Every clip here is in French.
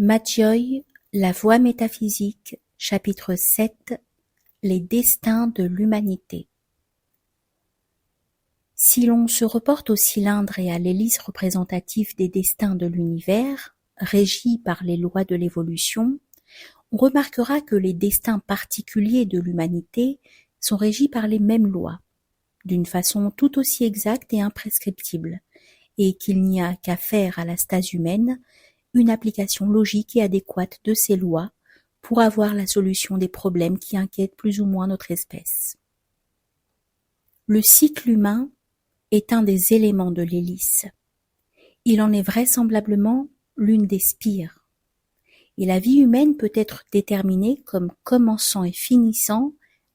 Maggioï, La voie métaphysique, chapitre 7 Les destins de l'humanité. Si l'on se reporte au cylindre et à l'hélice représentative des destins de l'univers, régis par les lois de l'évolution, on remarquera que les destins particuliers de l'humanité sont régis par les mêmes lois, d'une façon tout aussi exacte et imprescriptible, et qu'il n'y a qu'à faire à la stase humaine une application logique et adéquate de ces lois pour avoir la solution des problèmes qui inquiètent plus ou moins notre espèce. Le cycle humain est un des éléments de l'hélice. Il en est vraisemblablement l'une des spires. Et la vie humaine peut être déterminée comme commençant et finissant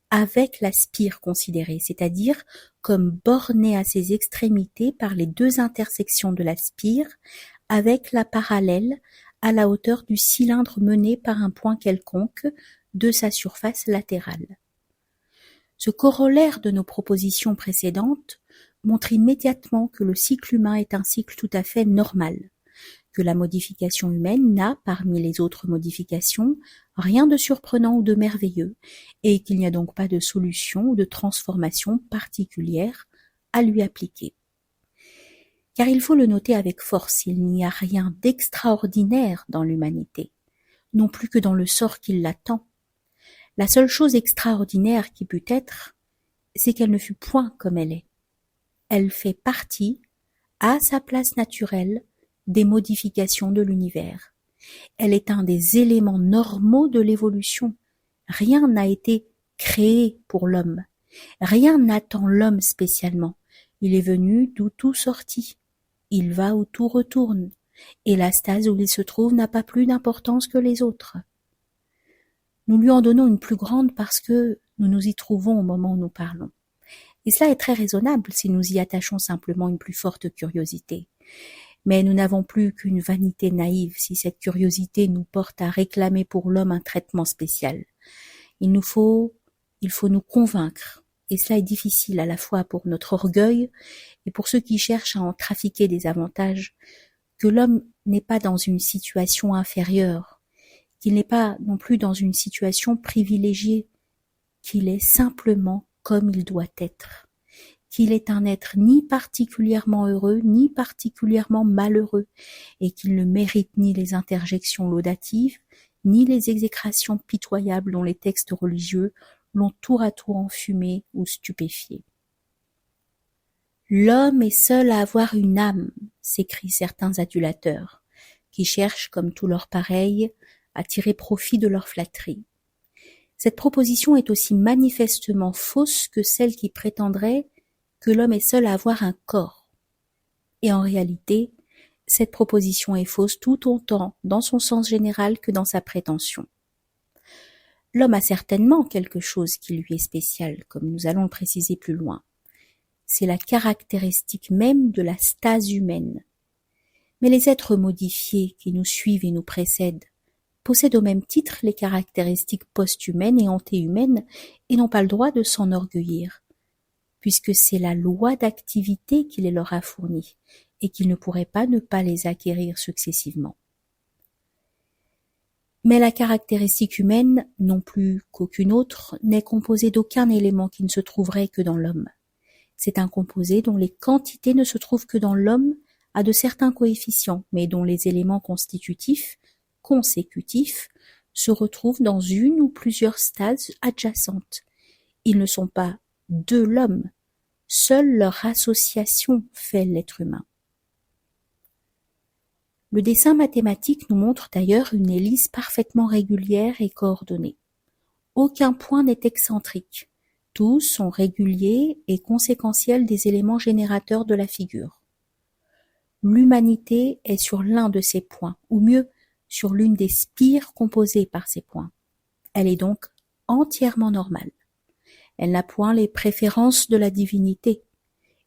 avec la spire considérée, c'est-à-dire comme bornée à ses extrémités par les deux intersections de la spire avec la parallèle à la hauteur du cylindre mené par un point quelconque de sa surface latérale. Ce corollaire de nos propositions précédentes montre immédiatement que le cycle humain est un cycle tout à fait normal, que la modification humaine n'a, parmi les autres modifications, rien de surprenant ou de merveilleux, et qu'il n'y a donc pas de solution ou de transformation particulière à lui appliquer. Car il faut le noter avec force, il n'y a rien d'extraordinaire dans l'humanité, non plus que dans le sort qui l'attend. La seule chose extraordinaire qui put être, c'est qu'elle ne fut point comme elle est. Elle fait partie, à sa place naturelle, des modifications de l'univers. Elle est un des éléments normaux de l'évolution. Rien n'a été créé pour l'homme. Rien n'attend l'homme spécialement. Il est venu d'où tout sortit. Il va où tout retourne, et la stase où il se trouve n'a pas plus d'importance que les autres. Nous lui en donnons une plus grande parce que nous nous y trouvons au moment où nous parlons. Et cela est très raisonnable si nous y attachons simplement une plus forte curiosité. Mais nous n'avons plus qu'une vanité naïve si cette curiosité nous porte à réclamer pour l'homme un traitement spécial. Il faut nous convaincre, et cela est difficile à la fois pour notre orgueil et pour ceux qui cherchent à en trafiquer des avantages, que l'homme n'est pas dans une situation inférieure, qu'il n'est pas non plus dans une situation privilégiée, qu'il est simplement comme il doit être, qu'il est un être ni particulièrement heureux, ni particulièrement malheureux, et qu'il ne mérite ni les interjections laudatives, ni les exécrations pitoyables dont les textes religieux l'ont tour à tour enfumé ou stupéfié. L'homme est seul à avoir une âme, s'écrient certains adulateurs, qui cherchent, comme tous leurs pareils, à tirer profit de leur flatterie. Cette proposition est aussi manifestement fausse que celle qui prétendrait que l'homme est seul à avoir un corps. Et en réalité, cette proposition est fausse tout autant dans son sens général que dans sa prétention. L'homme a certainement quelque chose qui lui est spécial, comme nous allons le préciser plus loin. C'est la caractéristique même de la stase humaine. Mais les êtres modifiés qui nous suivent et nous précèdent possèdent au même titre les caractéristiques post-humaines et anté-humaines et n'ont pas le droit de s'enorgueillir, puisque c'est la loi d'activité qui les leur a fournis et qu'ils ne pourraient pas ne pas les acquérir successivement. Mais la caractéristique humaine, non plus qu'aucune autre, n'est composée d'aucun élément qui ne se trouverait que dans l'homme. C'est un composé dont les quantités ne se trouvent que dans l'homme à de certains coefficients, mais dont les éléments constitutifs, consécutifs, se retrouvent dans une ou plusieurs stases adjacentes. Ils ne sont pas de l'homme, seule leur association fait l'être humain. Le dessin mathématique nous montre d'ailleurs une hélice parfaitement régulière et coordonnée. Aucun point n'est excentrique. Tous sont réguliers et conséquentiels des éléments générateurs de la figure. L'humanité est sur l'un de ces points, ou mieux, sur l'une des spires composées par ces points. Elle est donc entièrement normale. Elle n'a point les préférences de la divinité,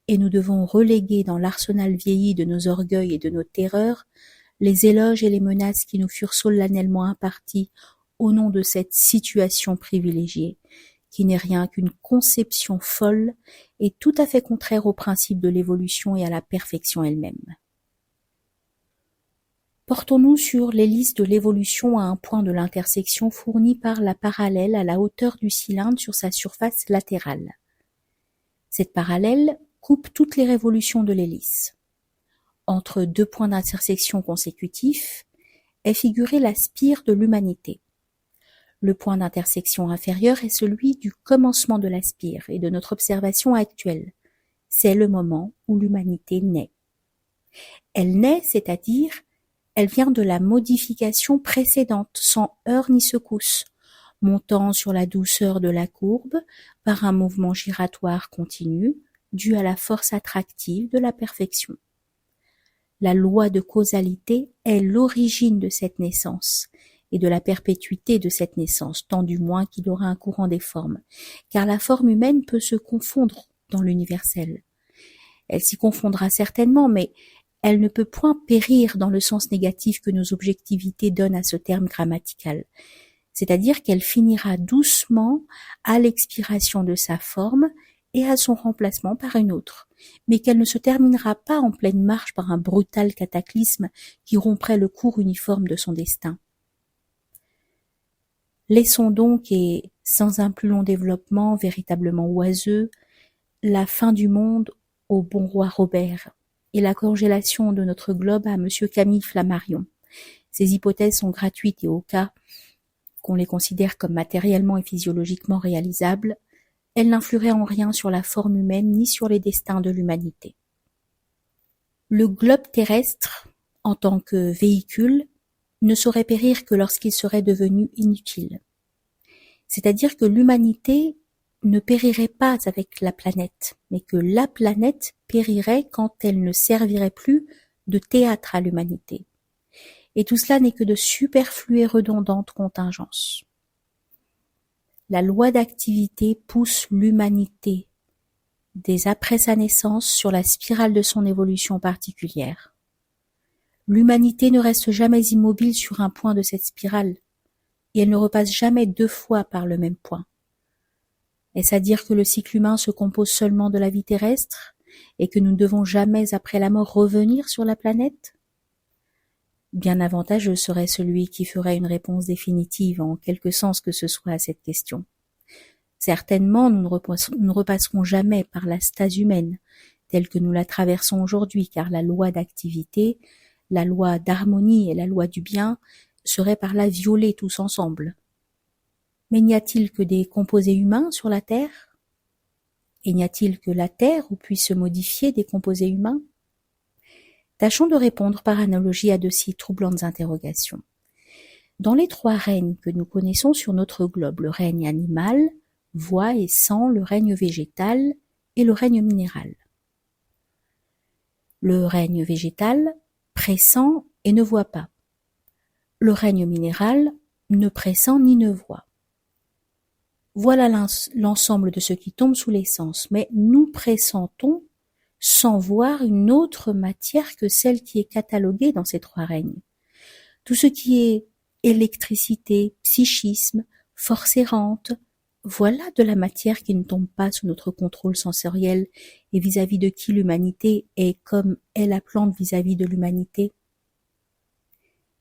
et nous devons reléguer dans l'arsenal vieilli de nos orgueils et de nos terreurs les éloges et les menaces qui nous furent solennellement impartis au nom de cette situation privilégiée, qui n'est rien qu'une conception folle et tout à fait contraire au principe de l'évolution et à la perfection elle-même. Portons-nous sur l'hélice de l'évolution à un point de l'intersection fourni par la parallèle à la hauteur du cylindre sur sa surface latérale. Cette parallèle coupe toutes les révolutions de l'hélice. Entre deux points d'intersection consécutifs est figurée la spire de l'humanité. Le point d'intersection inférieur est celui du commencement de la spire et de notre observation actuelle. C'est le moment où l'humanité naît. Elle naît, c'est-à-dire, elle vient de la modification précédente, sans heurts ni secousses, montant sur la douceur de la courbe par un mouvement giratoire continu, dû à la force attractive de la perfection. La loi de causalité est l'origine de cette naissance et de la perpétuité de cette naissance, tant du moins qu'il aura un courant des formes, car la forme humaine peut se confondre dans l'universel. Elle s'y confondra certainement, mais elle ne peut point périr dans le sens négatif que nos objectivités donnent à ce terme grammatical, c'est-à-dire qu'elle finira doucement à l'expiration de sa forme et à son remplacement par une autre, mais qu'elle ne se terminera pas en pleine marche par un brutal cataclysme qui romprait le cours uniforme de son destin. Laissons donc, et sans un plus long développement véritablement oiseux, la fin du monde au bon roi Robert et la congélation de notre globe à monsieur Camille Flammarion. Ces hypothèses sont gratuites et au cas qu'on les considère comme matériellement et physiologiquement réalisables, elles n'influeraient en rien sur la forme humaine ni sur les destins de l'humanité. Le globe terrestre, en tant que véhicule, ne saurait périr que lorsqu'il serait devenu inutile. C'est-à-dire que l'humanité ne périrait pas avec la planète, mais que la planète périrait quand elle ne servirait plus de théâtre à l'humanité. Et tout cela n'est que de superflues et redondantes contingences. La loi d'activité pousse l'humanité, dès après sa naissance, sur la spirale de son évolution particulière. L'humanité ne reste jamais immobile sur un point de cette spirale, et elle ne repasse jamais deux fois par le même point. Est-ce à dire que le cycle humain se compose seulement de la vie terrestre, et que nous ne devons jamais après la mort revenir sur la planète ? Bien avantageux serait celui qui ferait une réponse définitive en quelque sens que ce soit à cette question. Certainement, nous ne repasserons jamais par la stase humaine, telle que nous la traversons aujourd'hui, car la loi d'activité, la loi d'harmonie et la loi du bien seraient par là violées tous ensemble. Mais n'y a-t-il que des composés humains sur la Terre ? Et n'y a-t-il que la Terre où puissent se modifier des composés humains ? Tâchons de répondre par analogie à de si troublantes interrogations. Dans les trois règnes que nous connaissons sur notre globe, le règne animal, voix et sang, le règne végétal et le règne minéral. Le règne végétal pressent et ne voit pas. Le règne minéral ne pressent ni ne voit. Voilà l'ensemble de ce qui tombe sous les sens, mais nous pressentons sans voir une autre matière que celle qui est cataloguée dans ces trois règnes. Tout ce qui est électricité, psychisme, force errante, voilà de la matière qui ne tombe pas sous notre contrôle sensoriel et vis-à-vis de qui l'humanité est comme est la plante vis-à-vis de l'humanité.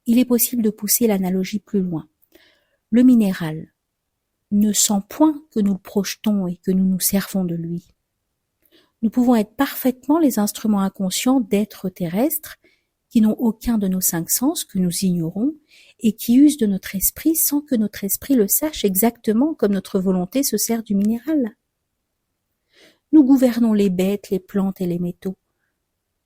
Il est possible de pousser l'analogie plus loin. Le minéral ne sent point que nous le projetons et que nous nous servons de lui. Nous pouvons être parfaitement les instruments inconscients d'êtres terrestres qui n'ont aucun de nos cinq sens, que nous ignorons, et qui usent de notre esprit sans que notre esprit le sache exactement comme notre volonté se sert du minéral. Nous gouvernons les bêtes, les plantes et les métaux.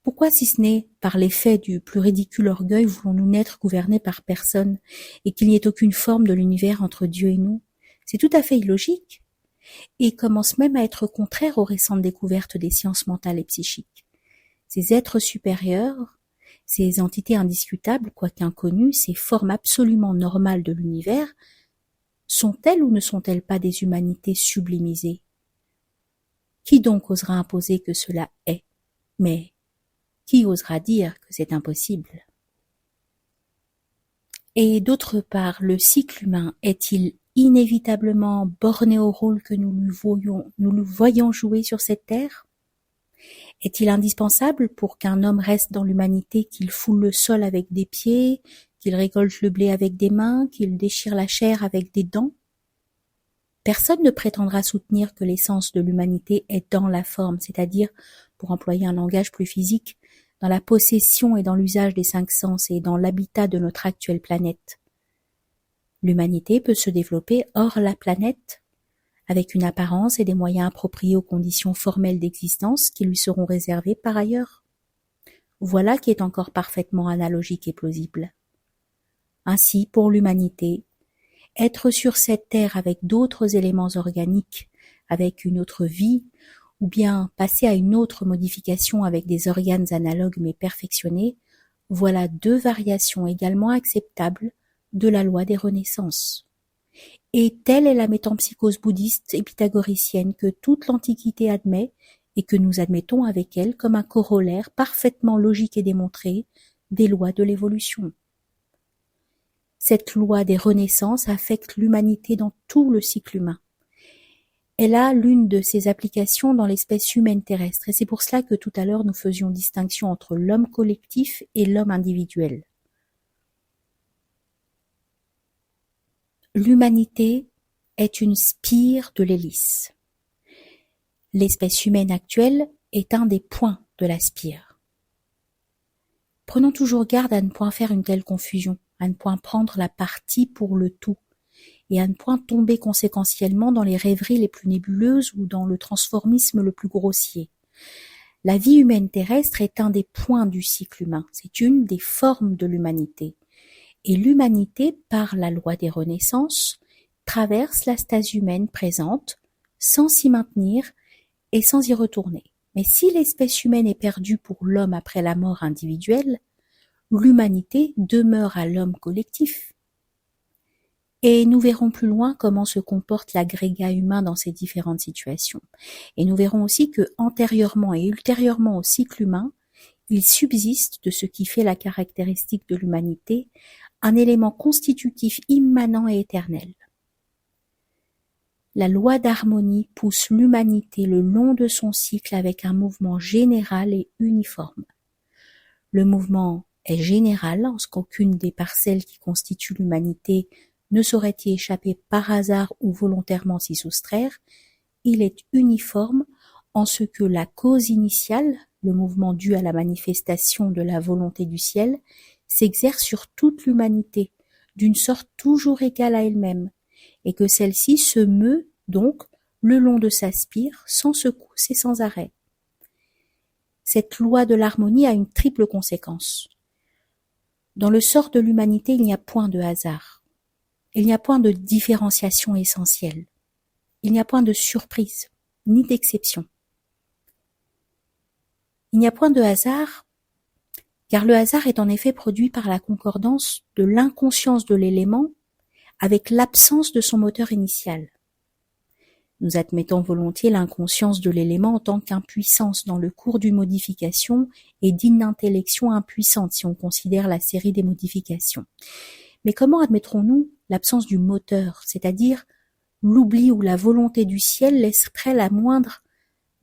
Pourquoi, si ce n'est par l'effet du plus ridicule orgueil, voulons-nous n'être gouvernés par personne et qu'il n'y ait aucune forme de l'univers entre Dieu et nous ? C'est tout à fait illogique et commence même à être contraire aux récentes découvertes des sciences mentales et psychiques. Ces êtres supérieurs, ces entités indiscutables, quoique inconnues, ces formes absolument normales de l'univers, sont-elles ou ne sont-elles pas des humanités sublimisées ? Qui donc osera imposer que cela est ? Mais qui osera dire que c'est impossible ? Et d'autre part, le cycle humain est-il inévitablement borné au rôle que nous le voyons jouer sur cette terre ? Est-il indispensable pour qu'un homme reste dans l'humanité qu'il foule le sol avec des pieds, qu'il récolte le blé avec des mains, qu'il déchire la chair avec des dents? Personne ne prétendra soutenir que l'essence de l'humanité est dans la forme, c'est-à-dire, pour employer un langage plus physique, dans la possession et dans l'usage des 5 sens et dans l'habitat de notre actuelle planète. L'humanité peut se développer hors la planète, avec une apparence et des moyens appropriés aux conditions formelles d'existence qui lui seront réservées par ailleurs. Voilà qui est encore parfaitement analogique et plausible. Ainsi, pour l'humanité, être sur cette terre avec d'autres éléments organiques, avec une autre vie, ou bien passer à une autre modification avec des organes analogues mais perfectionnés, voilà 2 variations également acceptables de la loi des renaissances. Et telle est la métempsychose bouddhiste et pythagoricienne que toute l'Antiquité admet et que nous admettons avec elle comme un corollaire parfaitement logique et démontré des lois de l'évolution. Cette loi des renaissances affecte l'humanité dans tout le cycle humain. Elle a l'une de ses applications dans l'espèce humaine terrestre, et c'est pour cela que tout à l'heure nous faisions distinction entre l'homme collectif et l'homme individuel. L'humanité est une spire de l'hélice. L'espèce humaine actuelle est un des points de la spire. Prenons toujours garde à ne point faire une telle confusion, à ne point prendre la partie pour le tout, et à ne point tomber conséquentiellement dans les rêveries les plus nébuleuses ou dans le transformisme le plus grossier. La vie humaine terrestre est un des points du cycle humain, c'est une des formes de l'humanité. Et l'humanité, par la loi des renaissances, traverse la stase humaine présente sans s'y maintenir et sans y retourner. Mais si l'espèce humaine est perdue pour l'homme après la mort individuelle, l'humanité demeure à l'homme collectif. Et nous verrons plus loin comment se comporte l'agrégat humain dans ces différentes situations. Et nous verrons aussi que, antérieurement et ultérieurement au cycle humain, il subsiste de ce qui fait la caractéristique de l'humanité un élément constitutif immanent et éternel. La loi d'harmonie pousse l'humanité le long de son cycle avec un mouvement général et uniforme. Le mouvement est général en ce qu'aucune des parcelles qui constituent l'humanité ne saurait y échapper par hasard ou volontairement s'y soustraire. Il est uniforme en ce que la cause initiale, le mouvement dû à la manifestation de la volonté du ciel, s'exerce sur toute l'humanité, d'une sorte toujours égale à elle-même, et que celle-ci se meut donc le long de sa spire, sans secousse et sans arrêt. Cette loi de l'harmonie a une triple conséquence. Dans le sort de l'humanité, il n'y a point de hasard. Il n'y a point de différenciation essentielle. Il n'y a point de surprise, ni d'exception. Il n'y a point de hasard, car le hasard est en effet produit par la concordance de l'inconscience de l'élément avec l'absence de son moteur initial. Nous admettons volontiers l'inconscience de l'élément en tant qu'impuissance dans le cours d'une modification et d'inintellection impuissante si on considère la série des modifications. Mais comment admettrons-nous l'absence du moteur, c'est-à-dire l'oubli ou la volonté du ciel laisserait la moindre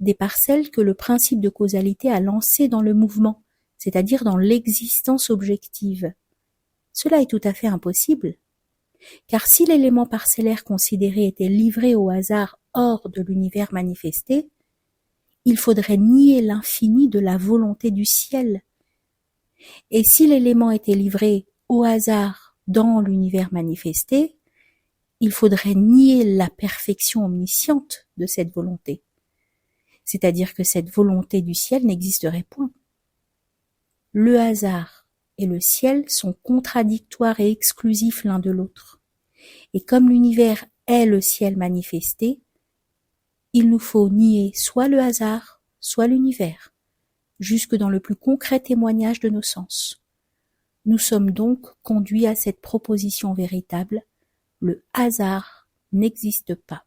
des parcelles que le principe de causalité a lancées dans le mouvement, c'est-à-dire dans l'existence objective? Cela est tout à fait impossible. Car si l'élément parcellaire considéré était livré au hasard hors de l'univers manifesté, il faudrait nier l'infini de la volonté du ciel. Et si l'élément était livré au hasard dans l'univers manifesté, il faudrait nier la perfection omnisciente de cette volonté. C'est-à-dire que cette volonté du ciel n'existerait point. Le hasard et le ciel sont contradictoires et exclusifs l'un de l'autre. Et comme l'univers est le ciel manifesté, il nous faut nier soit le hasard, soit l'univers, jusque dans le plus concret témoignage de nos sens. Nous sommes donc conduits à cette proposition véritable: le hasard n'existe pas.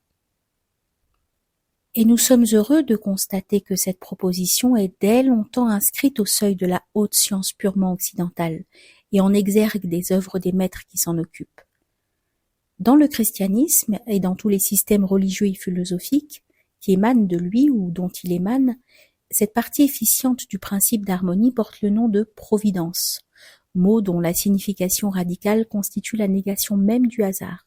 Et nous sommes heureux de constater que cette proposition est dès longtemps inscrite au seuil de la haute science purement occidentale et en exergue des œuvres des maîtres qui s'en occupent. Dans le christianisme et dans tous les systèmes religieux et philosophiques qui émanent de lui ou dont il émane, Cette partie efficiente du principe d'harmonie porte le nom de providence, mot dont la signification radicale constitue la négation même du hasard.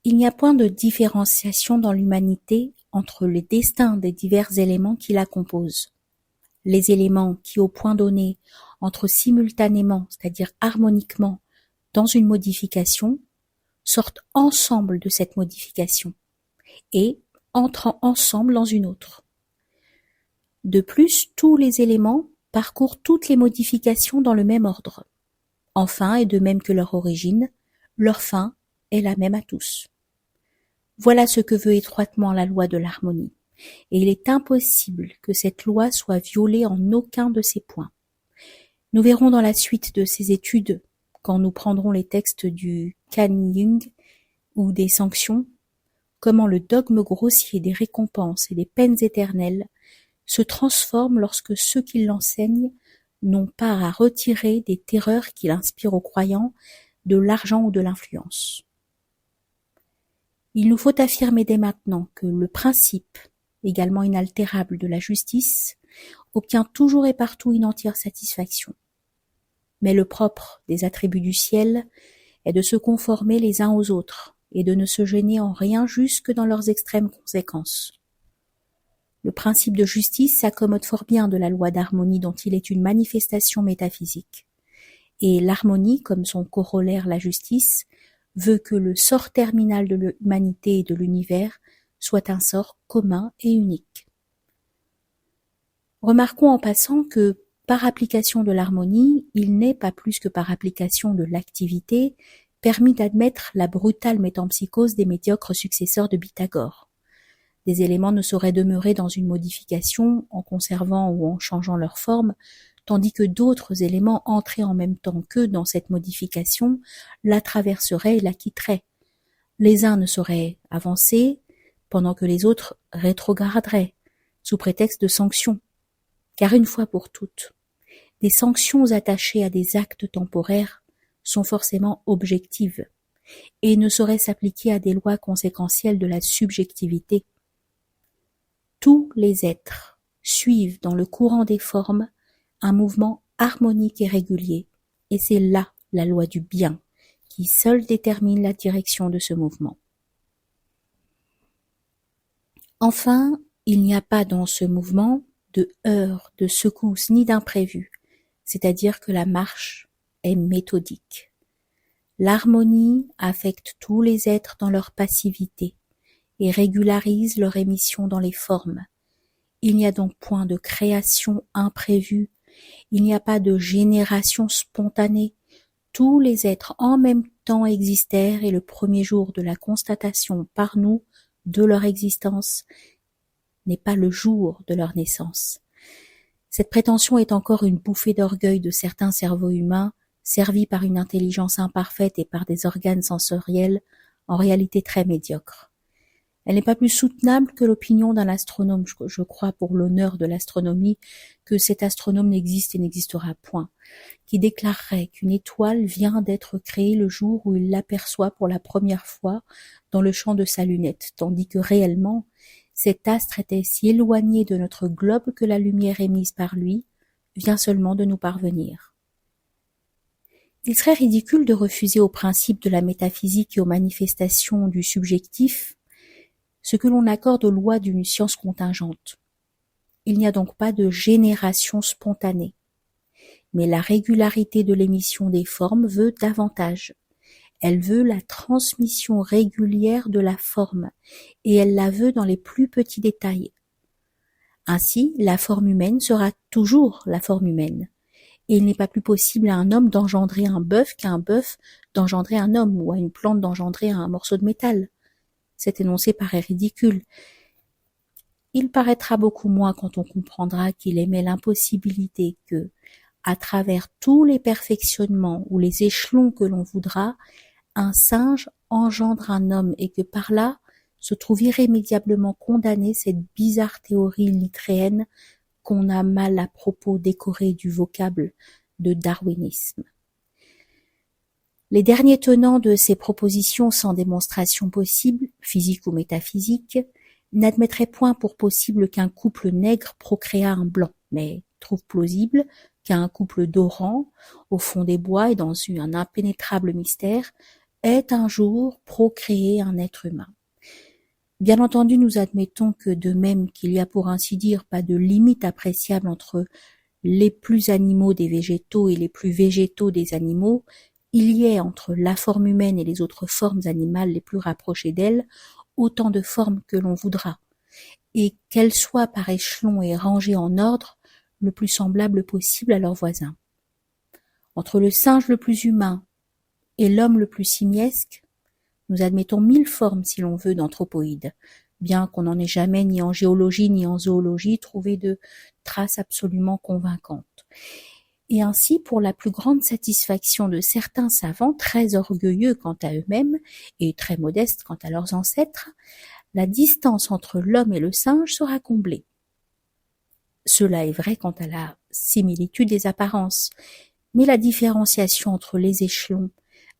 Il n'y a point de différenciation dans l'humanité entre les destins des divers éléments qui la composent. Les éléments qui, au point donné, entrent simultanément, c'est-à-dire harmoniquement, dans une modification, sortent ensemble de cette modification et entrent ensemble dans une autre. De plus, tous les éléments parcourent toutes les modifications dans le même ordre. Enfin, et de même que leur origine, leur fin est la même à tous. Voilà ce que veut étroitement la loi de l'harmonie, et il est impossible que cette loi soit violée en aucun de ces points. Nous verrons dans la suite de ces études, quand nous prendrons les textes du Kan Jung ou des sanctions, comment le dogme grossier des récompenses et des peines éternelles se transforme lorsque ceux qui l'enseignent n'ont pas à retirer des terreurs qu'il inspire aux croyants de l'argent ou de l'influence. Il nous faut affirmer dès maintenant que le principe, également inaltérable de la justice, obtient toujours et partout une entière satisfaction. Mais le propre des attributs du ciel est de se conformer les uns aux autres et de ne se gêner en rien jusque dans leurs extrêmes conséquences. Le principe de justice s'accommode fort bien de la loi d'harmonie dont il est une manifestation métaphysique. Et l'harmonie, comme son corollaire la justice, veut que le sort terminal de l'humanité et de l'univers soit un sort commun et unique. Remarquons en passant que, par application de l'harmonie, il n'est, pas plus que par application de l'activité, permis d'admettre la brutale métempsychose des médiocres successeurs de Pythagore. Des éléments ne sauraient demeurer dans une modification en conservant ou en changeant leur forme, tandis que d'autres éléments entrés en même temps qu'eux dans cette modification la traverseraient et la quitteraient. Les uns ne sauraient avancer, pendant que les autres rétrograderaient, sous prétexte de sanctions. Car une fois pour toutes, des sanctions attachées à des actes temporaires sont forcément objectives, et ne sauraient s'appliquer à des lois conséquentielles de la subjectivité. Tous les êtres suivent dans le courant des formes un mouvement harmonique et régulier, et c'est là la loi du bien, qui seule détermine la direction de ce mouvement. Enfin, il n'y a pas dans ce mouvement de heurts, de secousses, ni d'imprévus, c'est-à-dire que la marche est méthodique. L'harmonie affecte tous les êtres dans leur passivité et régularise leur émission dans les formes. Il n'y a donc point de création imprévue, il n'y a pas de génération spontanée. Tous les êtres en même temps existèrent et le premier jour de la constatation par nous de leur existence n'est pas le jour de leur naissance. Cette prétention est encore une bouffée d'orgueil de certains cerveaux humains, servis par une intelligence imparfaite et par des organes sensoriels en réalité très médiocres. Elle n'est pas plus soutenable que l'opinion d'un astronome. Je crois pour l'honneur de l'astronomie que cet astronome n'existe et n'existera point, qui déclarerait qu'une étoile vient d'être créée le jour où il l'aperçoit pour la première fois dans le champ de sa lunette, tandis que réellement, cet astre était si éloigné de notre globe que la lumière émise par lui vient seulement de nous parvenir. Il serait ridicule de refuser aux principes de la métaphysique et aux manifestations du subjectif ce que l'on accorde aux lois d'une science contingente. Il n'y a donc pas de génération spontanée, mais la régularité de l'émission des formes veut davantage. Elle veut la transmission régulière de la forme, et elle la veut dans les plus petits détails. Ainsi, la forme humaine sera toujours la forme humaine, et il n'est pas plus possible à un homme d'engendrer un bœuf qu'à un bœuf d'engendrer un homme, ou à une plante d'engendrer un morceau de métal. Cet énoncé paraît ridicule. Il paraîtra beaucoup moins quand on comprendra qu'il émet l'impossibilité que, à travers tous les perfectionnements ou les échelons que l'on voudra, un singe engendre un homme et que par là se trouve irrémédiablement condamnée cette bizarre théorie litréenne qu'on a mal à propos décorée du vocable de darwinisme. Les derniers tenants de ces propositions sans démonstration possible, physique ou métaphysique, n'admettrait point pour possible qu'un couple nègre procréât un blanc, mais trouve plausible qu'un couple d'orang, au fond des bois et dans un impénétrable mystère, ait un jour procréé un être humain. Bien entendu, nous admettons que de même qu'il y a pour ainsi dire pas de limite appréciable entre les plus animaux des végétaux et les plus végétaux des animaux, il y ait entre la forme humaine et les autres formes animales les plus rapprochées d'elle autant de formes que l'on voudra, et qu'elles soient par échelons et rangées en ordre le plus semblable possible à leurs voisins. Entre le singe le plus humain et l'homme le plus simiesque, nous admettons 1000 formes, si l'on veut, d'anthropoïdes, bien qu'on n'en ait jamais, ni en géologie ni en zoologie, trouvé de traces absolument convaincantes. Et ainsi, pour la plus grande satisfaction de certains savants, très orgueilleux quant à eux-mêmes et très modestes quant à leurs ancêtres, la distance entre l'homme et le singe sera comblée. Cela est vrai quant à la similitude des apparences, mais la différenciation entre les échelons,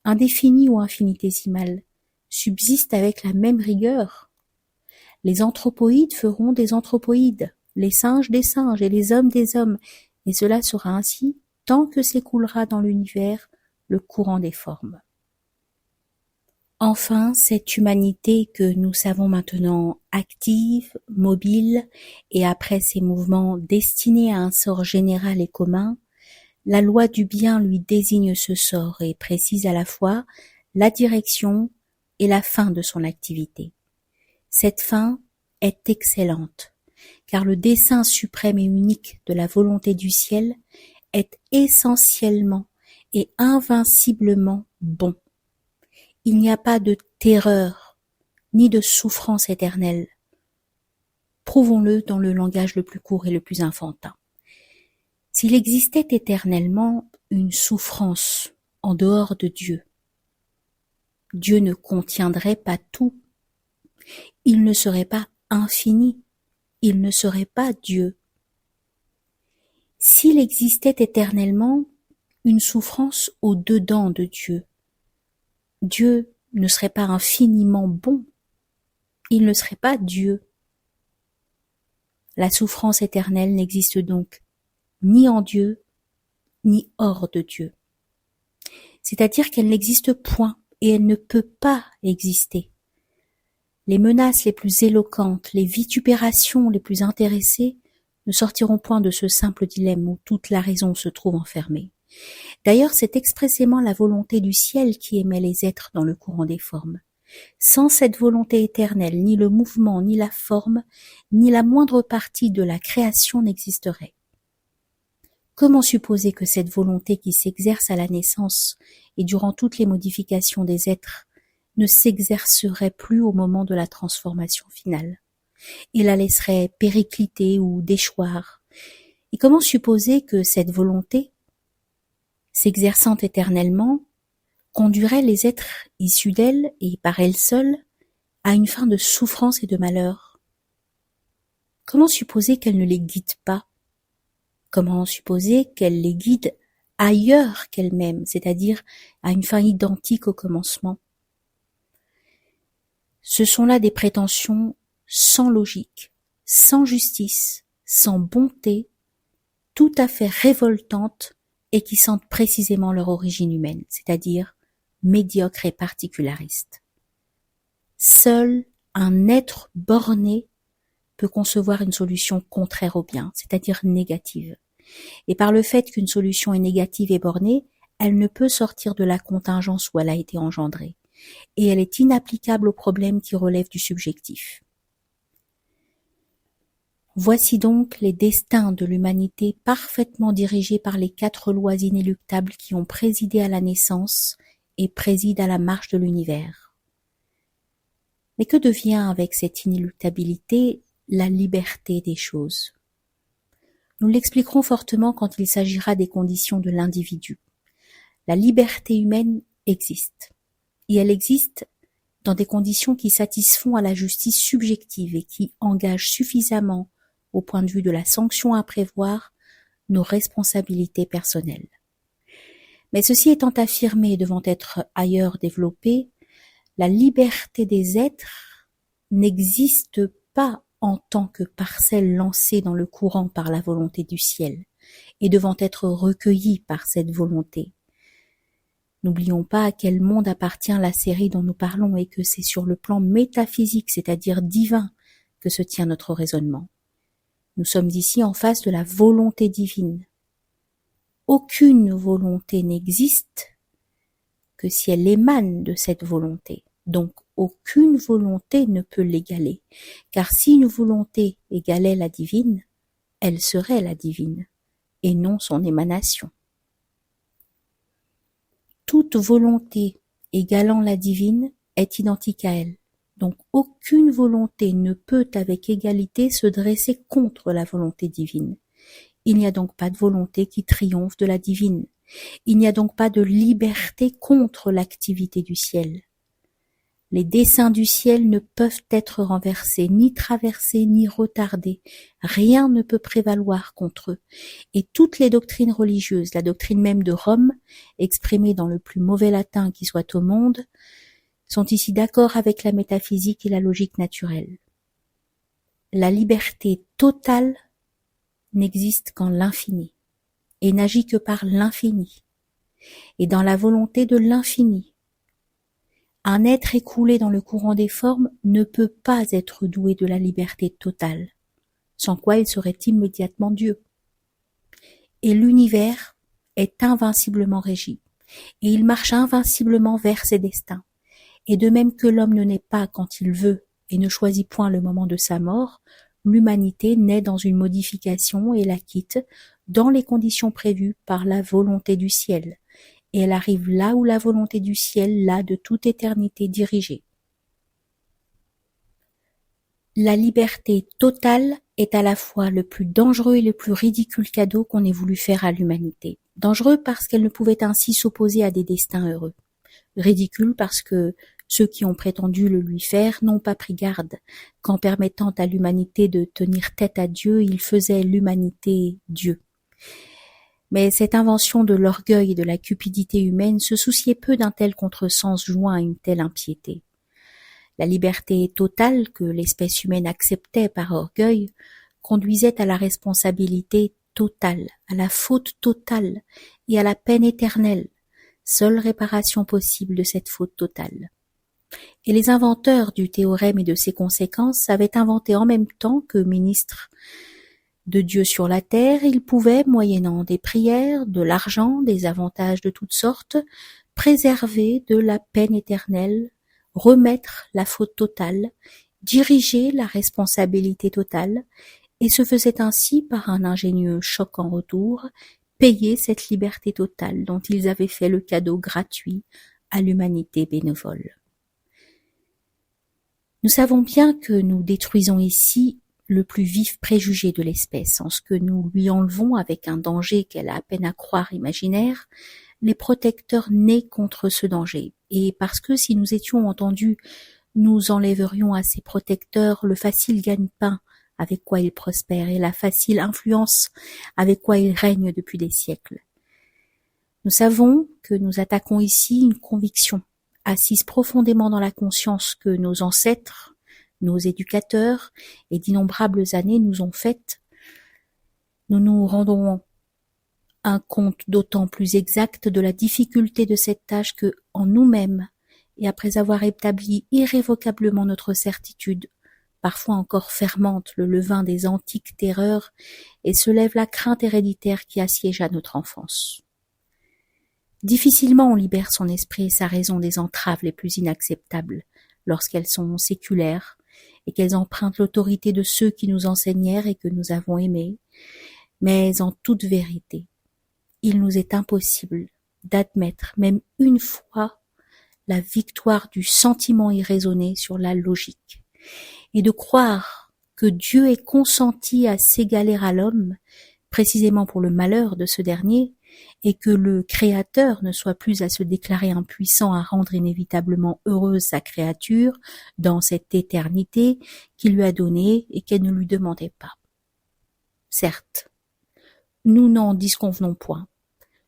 indéfinis ou infinitésimales, subsiste avec la même rigueur. Les anthropoïdes feront des anthropoïdes, les singes des singes et les hommes des hommes, et cela sera ainsi tant que s'écoulera dans l'univers le courant des formes. Enfin, cette humanité que nous savons maintenant active, mobile, et après ces mouvements destinés à un sort général et commun, la loi du bien lui désigne ce sort et précise à la fois la direction et la fin de son activité. Cette fin est excellente, car le dessein suprême et unique de la volonté du ciel est essentiellement et invinciblement bon. Il n'y a pas de terreur, ni de souffrance éternelle. Prouvons-le dans le langage le plus court et le plus enfantin. S'il existait éternellement une souffrance en dehors de Dieu, Dieu ne contiendrait pas tout. Il ne serait pas infini. Il ne serait pas Dieu. S'il existait éternellement une souffrance au-dedans de Dieu, Dieu ne serait pas infiniment bon. Il ne serait pas Dieu. La souffrance éternelle n'existe donc ni en Dieu, ni hors de Dieu. C'est-à-dire qu'elle n'existe point et elle ne peut pas exister. Les menaces les plus éloquentes, les vitupérations les plus intéressées ne sortiront point de ce simple dilemme où toute la raison se trouve enfermée. D'ailleurs, c'est expressément la volonté du ciel qui émet les êtres dans le courant des formes. Sans cette volonté éternelle, ni le mouvement, ni la forme, ni la moindre partie de la création n'existerait. Comment supposer que cette volonté qui s'exerce à la naissance et durant toutes les modifications des êtres ne s'exercerait plus au moment de la transformation finale, et la laisserait péricliter ou déchoir? Et comment supposer que cette volonté, s'exerçant éternellement, conduirait les êtres issus d'elle et par elle seule à une fin de souffrance et de malheur? Comment supposer qu'elle ne les guide pas? Comment supposer qu'elle les guide ailleurs qu'elle-même, c'est-à-dire à une fin identique au commencement? Ce sont là des prétentions sans logique, sans justice, sans bonté, tout à fait révoltantes et qui sentent précisément leur origine humaine, c'est-à-dire médiocre et particulariste. Seul un être borné peut concevoir une solution contraire au bien, c'est-à-dire négative. Et par le fait qu'une solution est négative et bornée, elle ne peut sortir de la contingence où elle a été engendrée, et elle est inapplicable aux problèmes qui relèvent du subjectif. Voici donc les destins de l'humanité parfaitement dirigés par les 4 lois inéluctables qui ont présidé à la naissance et président à la marche de l'univers. Mais que devient avec cette inéluctabilité la liberté des choses? Nous l'expliquerons fortement quand il s'agira des conditions de l'individu. La liberté humaine existe, et elle existe dans des conditions qui satisfont à la justice subjective et qui engagent suffisamment, au point de vue de la sanction à prévoir, nos responsabilités personnelles. Mais ceci étant affirmé et devant être ailleurs développé, la liberté des êtres n'existe pas en tant que parcelle lancée dans le courant par la volonté du ciel et devant être recueillie par cette volonté. N'oublions pas à quel monde appartient la série dont nous parlons et que c'est sur le plan métaphysique, c'est-à-dire divin, que se tient notre raisonnement. Nous sommes ici en face de la volonté divine. Aucune volonté n'existe que si elle émane de cette volonté. Donc, aucune volonté ne peut l'égaler, car si une volonté égalait la divine, elle serait la divine, et non son émanation. Toute volonté égalant la divine est identique à elle. Donc, aucune volonté ne peut avec égalité se dresser contre la volonté divine. Il n'y a donc pas de volonté qui triomphe de la divine. Il n'y a donc pas de liberté contre l'activité du ciel. Les desseins du ciel ne peuvent être renversés, ni traversés, ni retardés. Rien ne peut prévaloir contre eux. Et toutes les doctrines religieuses, la doctrine même de Rome, exprimée dans le plus mauvais latin qui soit au monde, sont ici d'accord avec la métaphysique et la logique naturelle. La liberté totale n'existe qu'en l'infini, et n'agit que par l'infini, et dans la volonté de l'infini. Un être écoulé dans le courant des formes ne peut pas être doué de la liberté totale, sans quoi il serait immédiatement Dieu. Et l'univers est invinciblement régi, et il marche invinciblement vers ses destins. Et de même que l'homme ne naît pas quand il veut et ne choisit point le moment de sa mort, l'humanité naît dans une modification et la quitte dans les conditions prévues par la volonté du ciel. Et elle arrive là où la volonté du ciel l'a de toute éternité dirigée. La liberté totale est à la fois le plus dangereux et le plus ridicule cadeau qu'on ait voulu faire à l'humanité. Dangereux parce qu'elle ne pouvait ainsi s'opposer à des destins heureux. Ridicule parce que ceux qui ont prétendu le lui faire n'ont pas pris garde, qu'en permettant à l'humanité de tenir tête à Dieu, ils faisaient l'humanité Dieu. Mais cette invention de l'orgueil et de la cupidité humaine se souciait peu d'un tel contresens joint à une telle impiété. La liberté totale que l'espèce humaine acceptait par orgueil conduisait à la responsabilité totale, à la faute totale et à la peine éternelle, seule réparation possible de cette faute totale. Et les inventeurs du théorème et de ses conséquences avaient inventé en même temps que ministres de Dieu sur la terre, ils pouvaient, moyennant des prières, de l'argent, des avantages de toutes sortes, préserver de la peine éternelle, remettre la faute totale, diriger la responsabilité totale, et se faisaient ainsi, par un ingénieux choc en retour, payer cette liberté totale dont ils avaient fait le cadeau gratuit à l'humanité bénévole. Nous savons bien que nous détruisons ici le plus vif préjugé de l'espèce, en ce que nous lui enlevons, avec un danger qu'elle a à peine à croire imaginaire, les protecteurs nés contre ce danger. Et parce que si nous étions entendus, nous enlèverions à ces protecteurs le facile gagne-pain avec quoi ils prospèrent et la facile influence avec quoi ils règnent depuis des siècles. Nous savons que nous attaquons ici une conviction, assise profondément dans la conscience que nos ancêtres, nos éducateurs et d'innombrables années nous ont faites. Nous nous rendons un compte d'autant plus exact de la difficulté de cette tâche que, en nous-mêmes, et après avoir établi irrévocablement notre certitude, parfois encore fermente le levain des antiques terreurs, et se lève la crainte héréditaire qui assiégea notre enfance. Difficilement on libère son esprit et sa raison des entraves les plus inacceptables, lorsqu'elles sont séculaires, et qu'elles empruntent l'autorité de ceux qui nous enseignèrent et que nous avons aimés, mais en toute vérité, il nous est impossible d'admettre même une fois la victoire du sentiment irraisonné sur la logique, et de croire que Dieu ait consenti à s'égaler à l'homme, précisément pour le malheur de ce dernier, et que le Créateur ne soit plus à se déclarer impuissant à rendre inévitablement heureuse sa créature dans cette éternité qu'il lui a donnée et qu'elle ne lui demandait pas. Certes, nous n'en disconvenons point.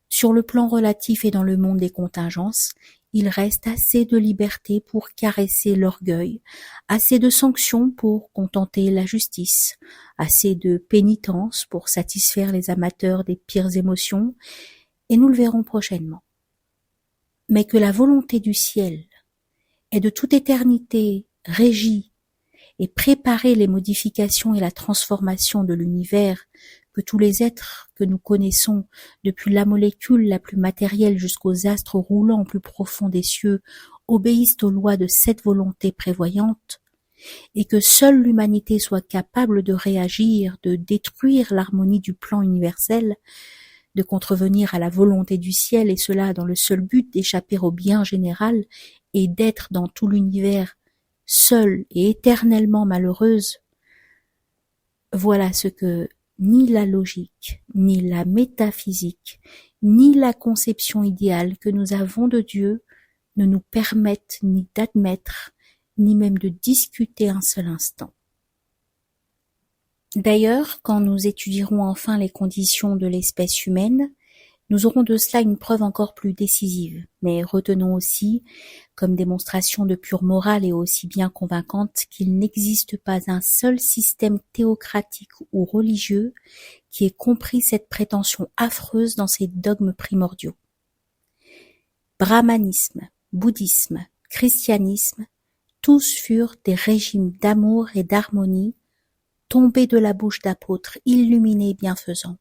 Sur le plan relatif et dans le monde des contingences, il reste assez de liberté pour caresser l'orgueil, assez de sanctions pour contenter la justice, assez de pénitence pour satisfaire les amateurs des pires émotions, et nous le verrons prochainement. Mais que la volonté du ciel est de toute éternité régie et préparer les modifications et la transformation de l'univers, que tous les êtres que nous connaissons, depuis la molécule la plus matérielle jusqu'aux astres roulants plus profonds des cieux, obéissent aux lois de cette volonté prévoyante, et que seule l'humanité soit capable de réagir, de détruire l'harmonie du plan universel, de contrevenir à la volonté du ciel, et cela dans le seul but d'échapper au bien général et d'être dans tout l'univers seule et éternellement malheureuse, voilà ce que ni la logique, ni la métaphysique, ni la conception idéale que nous avons de Dieu ne nous permettent ni d'admettre, ni même de discuter un seul instant. D'ailleurs, quand nous étudierons enfin les conditions de l'espèce humaine, nous aurons de cela une preuve encore plus décisive, mais retenons aussi, comme démonstration de pure morale et aussi bien convaincante, qu'il n'existe pas un seul système théocratique ou religieux qui ait compris cette prétention affreuse dans ses dogmes primordiaux. Brahmanisme, bouddhisme, christianisme, tous furent des régimes d'amour et d'harmonie, tombés de la bouche d'apôtres illuminés et bienfaisants.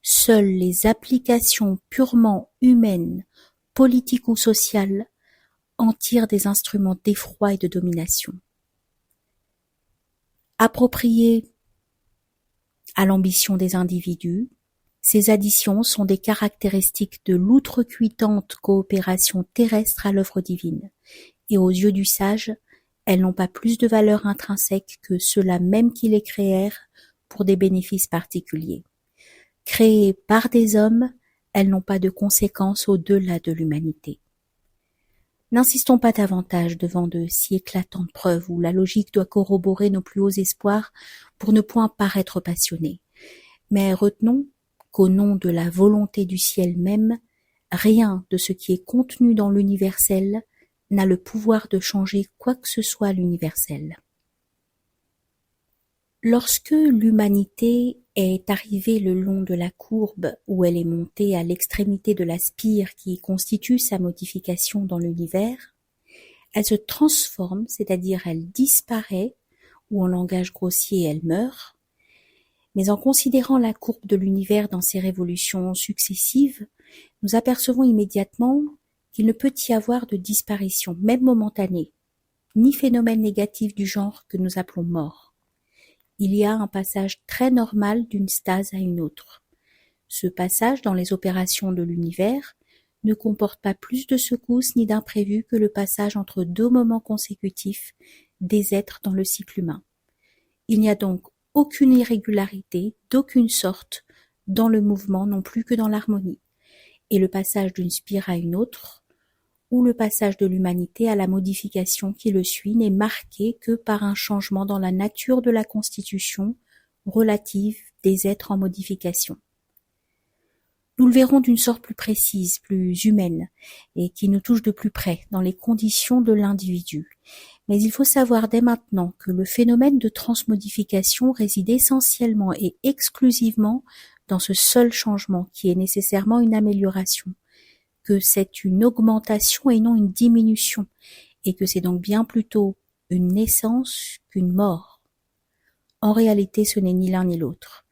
Seules les applications purement humaines, politiques ou sociales, en tirent des instruments d'effroi et de domination. Appropriées à l'ambition des individus, ces additions sont des caractéristiques de l'outrecuidante coopération terrestre à l'œuvre divine, et aux yeux du sage, elles n'ont pas plus de valeur intrinsèque que ceux-là même qui les créèrent pour des bénéfices particuliers. Créées par des hommes, elles n'ont pas de conséquences au-delà de l'humanité. N'insistons pas davantage devant de si éclatantes preuves où la logique doit corroborer nos plus hauts espoirs pour ne point paraître passionnés. Mais retenons qu'au nom de la volonté du ciel même, rien de ce qui est contenu dans l'universel n'a le pouvoir de changer quoi que ce soit à l'universel. Lorsque l'humanité est arrivée le long de la courbe où elle est montée à l'extrémité de la spire qui constitue sa modification dans l'univers, elle se transforme, c'est-à-dire elle disparaît, ou en langage grossier elle meurt, mais en considérant la courbe de l'univers dans ses révolutions successives, nous apercevons immédiatement qu'il ne peut y avoir de disparition, même momentanée, ni phénomène négatif du genre que nous appelons mort. Il y a un passage très normal d'une stase à une autre. Ce passage dans les opérations de l'univers ne comporte pas plus de secousses ni d'imprévus que le passage entre deux moments consécutifs des êtres dans le cycle humain. Il n'y a donc aucune irrégularité d'aucune sorte dans le mouvement non plus que dans l'harmonie, et le passage d'une spire à une autre, ou le passage de l'humanité à la modification qui le suit n'est marqué que par un changement dans la nature de la constitution relative des êtres en modification. Nous le verrons d'une sorte plus précise, plus humaine, et qui nous touche de plus près dans les conditions de l'individu. Mais il faut savoir dès maintenant que le phénomène de transmodification réside essentiellement et exclusivement dans ce seul changement qui est nécessairement une amélioration, que c'est une augmentation et non une diminution, et que c'est donc bien plutôt une naissance qu'une mort. En réalité, ce n'est ni l'un ni l'autre.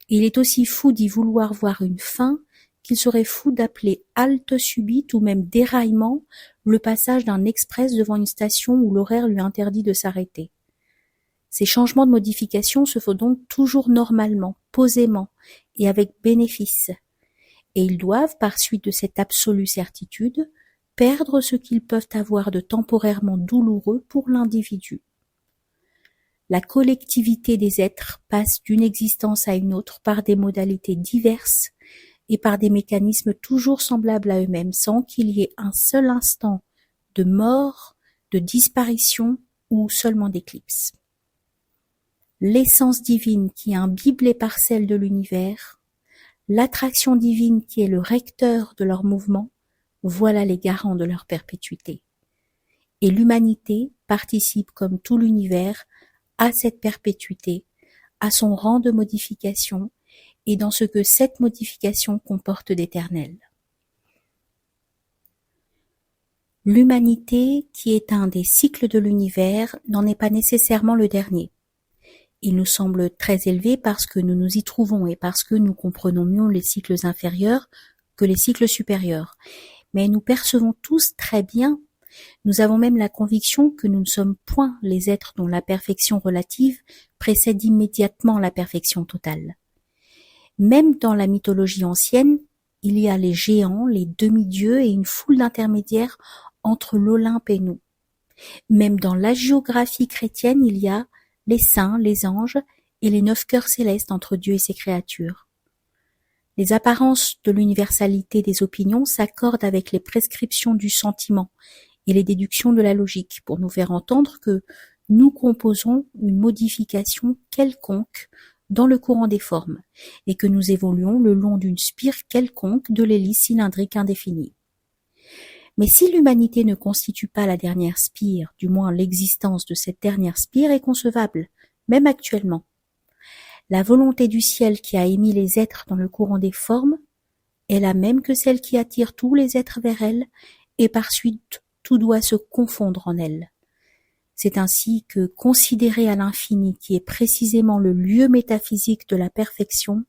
Il est aussi fou d'y vouloir voir une fin qu'il serait fou d'appeler halte subite ou même déraillement le passage d'un express devant une station où l'horaire lui interdit de s'arrêter. Ces changements de modification se font donc toujours normalement, posément et avec bénéfice. Et ils doivent, par suite de cette absolue certitude, perdre ce qu'ils peuvent avoir de temporairement douloureux pour l'individu. La collectivité des êtres passe d'une existence à une autre par des modalités diverses et par des mécanismes toujours semblables à eux-mêmes, sans qu'il y ait un seul instant de mort, de disparition ou seulement d'éclipse. L'essence divine qui imbibe les parcelles de l'univers, l'attraction divine qui est le recteur de leur mouvement, Voilà les garants de leur perpétuité. Et l'humanité participe comme tout l'univers à cette perpétuité, à son rang de modification et dans ce que cette modification comporte d'éternel. L'humanité, qui est un des cycles de l'univers, n'en est pas nécessairement le dernier. Il nous semble très élevé parce que nous nous y trouvons et parce que nous comprenons mieux les cycles inférieurs que les cycles supérieurs. Mais nous percevons tous très bien, nous avons même la conviction que nous ne sommes point les êtres dont la perfection relative précède immédiatement la perfection totale. Même dans la mythologie ancienne, il y a les géants, les demi-dieux et une foule d'intermédiaires entre l'Olympe et nous. Même dans l'hagiographie chrétienne, il y a les saints, les anges et les 9 cœurs célestes entre Dieu et ses créatures. Les apparences de l'universalité des opinions s'accordent avec les prescriptions du sentiment et les déductions de la logique pour nous faire entendre que nous composons une modification quelconque dans le courant des formes et que nous évoluons le long d'une spire quelconque de l'hélice cylindrique indéfinie. Mais si l'humanité ne constitue pas la dernière spire, du moins l'existence de cette dernière spire est concevable, même actuellement. La volonté du ciel qui a émis les êtres dans le courant des formes est la même que celle qui attire tous les êtres vers elle, et par suite tout doit se confondre en elle. C'est ainsi que, considéré à l'infini qui est précisément le lieu métaphysique de la perfection,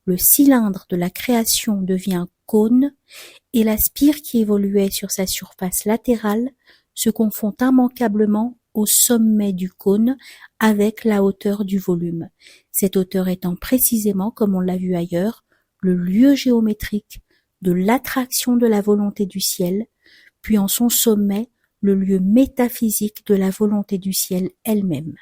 le cylindre de la création devient cône, et la spire qui évoluait sur sa surface latérale se confond immanquablement au sommet du cône avec la hauteur du volume, cette hauteur étant précisément, comme on l'a vu ailleurs, le lieu géométrique de l'attraction de la volonté du ciel, puis en son sommet, le lieu métaphysique de la volonté du ciel elle-même.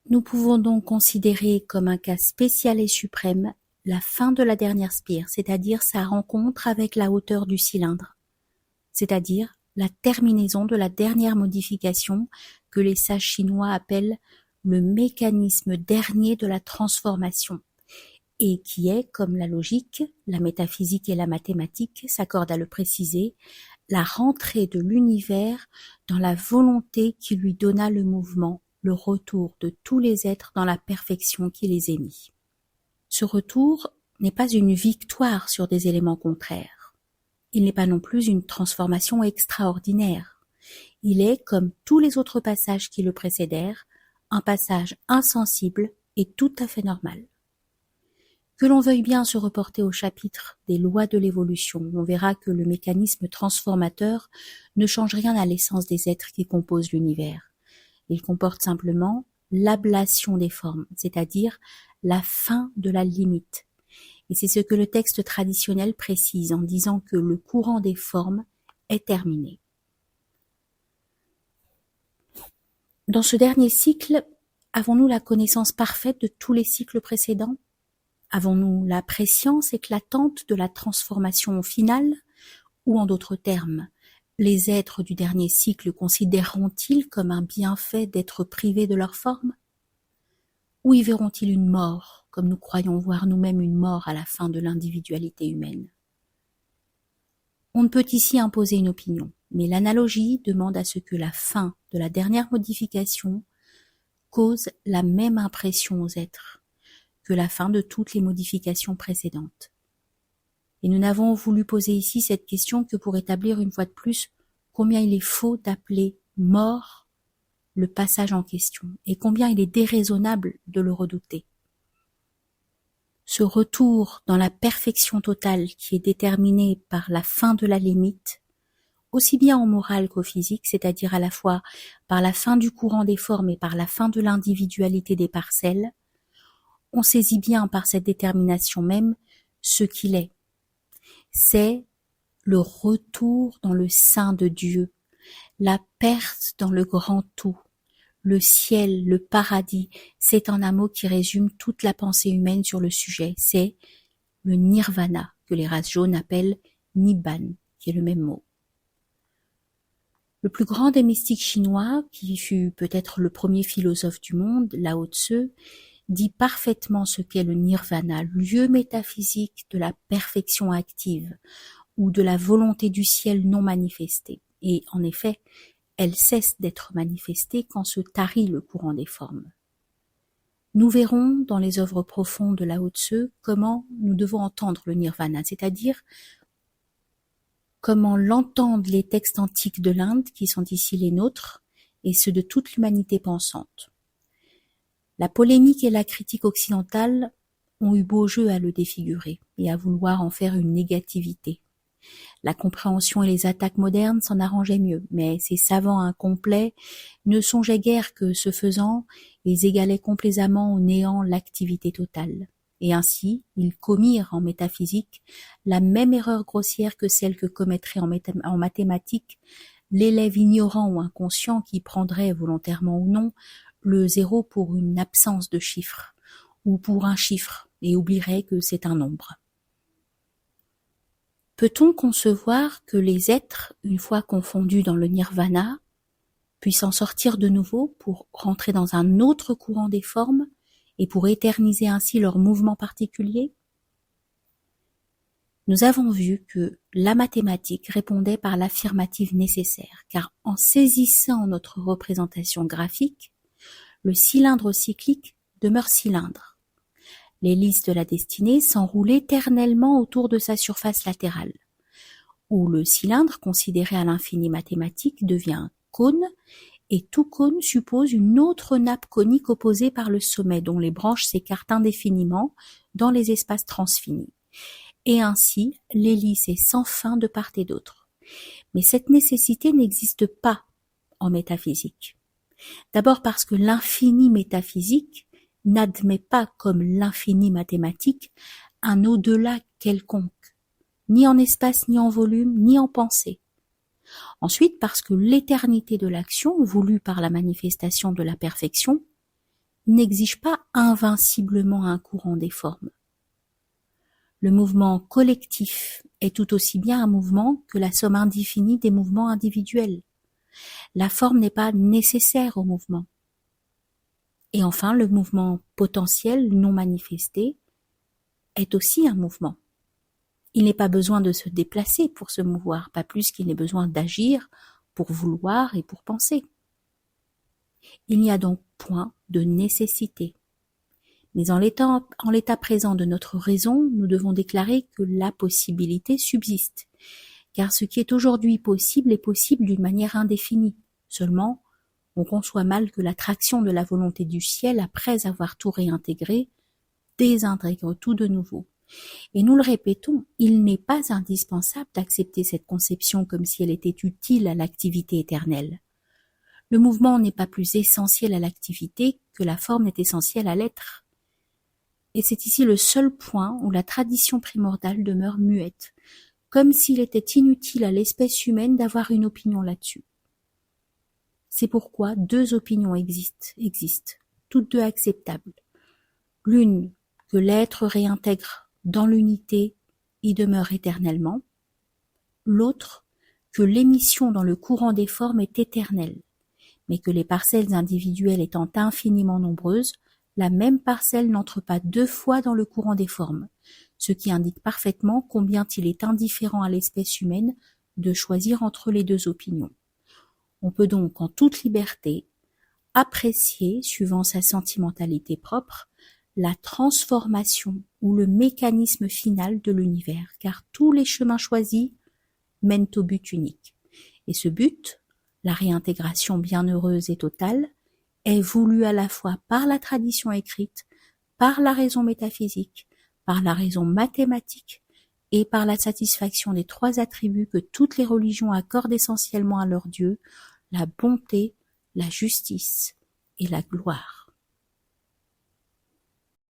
Nous pouvons donc considérer comme un cas spécial et suprême la fin de la dernière spire, c'est-à-dire sa rencontre avec la hauteur du cylindre, c'est-à-dire la terminaison de la dernière modification que les sages chinois appellent le mécanisme dernier de la transformation, et qui est, comme la logique, la métaphysique et la mathématique s'accordent à le préciser, la rentrée de l'univers dans la volonté qui lui donna le mouvement, le retour de tous les êtres dans la perfection qui les émit. Ce retour n'est pas une victoire sur des éléments contraires. Il n'est pas non plus une transformation extraordinaire. Il est, comme tous les autres passages qui le précédèrent, un passage insensible et tout à fait normal. Que l'on veuille bien se reporter au chapitre des lois de l'évolution, on verra que le mécanisme transformateur ne change rien à l'essence des êtres qui composent l'univers. Il comporte simplement l'ablation des formes, c'est-à-dire la fin de la limite. Et c'est ce que le texte traditionnel précise en disant que le courant des formes est terminé. Dans ce dernier cycle, avons-nous la connaissance parfaite de tous les cycles précédents ? Avons-nous la prescience éclatante de la transformation finale ? Ou en d'autres termes, les êtres du dernier cycle considéreront-ils comme un bienfait d'être privés de leur forme ? Ou y verront-ils une mort, comme nous croyons voir nous-mêmes une mort à la fin de l'individualité humaine ? On ne peut ici imposer une opinion, mais l'analogie demande à ce que la fin de la dernière modification cause la même impression aux êtres que la fin de toutes les modifications précédentes. Et nous n'avons voulu poser ici cette question que pour établir une fois de plus combien il est faux d'appeler mort le passage en question, et combien il est déraisonnable de le redouter. Ce retour dans la perfection totale qui est déterminé par la fin de la limite, aussi bien en morale qu'au physique, c'est-à-dire à la fois par la fin du courant des formes et par la fin de l'individualité des parcelles, on saisit bien par cette détermination même ce qu'il est. C'est le retour dans le sein de Dieu, la perte dans le grand tout, le ciel, le paradis, c'est en un mot qui résume toute la pensée humaine sur le sujet, c'est le nirvana, que les races jaunes appellent Nibbana, qui est le même mot. Le plus grand des mystiques chinois, qui fut peut-être le premier philosophe du monde, Lao Tse, dit parfaitement ce qu'est le nirvana, lieu métaphysique de la perfection active ou de la volonté du ciel non manifestée. Et en effet, elle cesse d'être manifestée quand se tarit le courant des formes. Nous verrons dans les œuvres profondes de Lao Tzu comment nous devons entendre le nirvana, c'est-à-dire comment l'entendent les textes antiques de l'Inde, qui sont ici les nôtres, et ceux de toute l'humanité pensante. La polémique et la critique occidentale ont eu beau jeu à le défigurer et à vouloir en faire une négativité. La compréhension et les attaques modernes s'en arrangeaient mieux, mais ces savants incomplets ne songeaient guère que, ce faisant, ils égalaient complaisamment au néant l'activité totale. Et ainsi, ils commirent en métaphysique la même erreur grossière que celle que commettrait en mathématiques l'élève ignorant ou inconscient qui prendrait, volontairement ou non, le zéro pour une absence de chiffre, ou pour un chiffre, et oublierait que c'est un nombre. Peut-on concevoir que les êtres, une fois confondus dans le nirvana, puissent en sortir de nouveau pour rentrer dans un autre courant des formes et pour éterniser ainsi leur mouvement particulier? Nous avons vu que la mathématique répondait par l'affirmative nécessaire, car en saisissant notre représentation graphique, le cylindre cyclique demeure cylindre. L'hélice de la destinée s'enroule éternellement autour de sa surface latérale, où le cylindre, considéré à l'infini mathématique, devient cône, et tout cône suppose une autre nappe conique opposée par le sommet, dont les branches s'écartent indéfiniment dans les espaces transfinis. Et ainsi, l'hélice est sans fin de part et d'autre. Mais cette nécessité n'existe pas en métaphysique. D'abord parce que l'infini métaphysique n'admet pas, comme l'infini mathématique, un au-delà quelconque, ni en espace, ni en volume, ni en pensée. Ensuite, parce que l'éternité de l'action, voulue par la manifestation de la perfection, n'exige pas invinciblement un courant des formes. Le mouvement collectif est tout aussi bien un mouvement que la somme indéfinie des mouvements individuels. La forme n'est pas nécessaire au mouvement. Et enfin, le mouvement potentiel non manifesté est aussi un mouvement. Il n'est pas besoin de se déplacer pour se mouvoir, pas plus qu'il n'est besoin d'agir pour vouloir et pour penser. Il n'y a donc point de nécessité. Mais en l'état présent de notre raison, nous devons déclarer que la possibilité subsiste, car ce qui est aujourd'hui possible est possible d'une manière indéfinie. Seulement, on conçoit mal que l'attraction de la volonté du ciel, après avoir tout réintégré, désintègre tout de nouveau. Et nous le répétons, il n'est pas indispensable d'accepter cette conception comme si elle était utile à l'activité éternelle. Le mouvement n'est pas plus essentiel à l'activité que la forme n'est essentielle à l'être. Et c'est ici le seul point où la tradition primordiale demeure muette, comme s'il était inutile à l'espèce humaine d'avoir une opinion là-dessus. C'est pourquoi deux opinions existent, toutes deux acceptables. L'une, que l'être réintègre dans l'unité y demeure éternellement. L'autre, que l'émission dans le courant des formes est éternelle, mais que les parcelles individuelles étant infiniment nombreuses, la même parcelle n'entre pas deux fois dans le courant des formes, ce qui indique parfaitement combien il est indifférent à l'espèce humaine de choisir entre les deux opinions. On peut donc en toute liberté apprécier, suivant sa sentimentalité propre, la transformation ou le mécanisme final de l'univers, car tous les chemins choisis mènent au but unique. Et ce but, la réintégration bienheureuse et totale, est voulu à la fois par la tradition écrite, par la raison métaphysique, par la raison mathématique et par la satisfaction des trois attributs que toutes les religions accordent essentiellement à leur Dieu, la bonté, la justice et la gloire.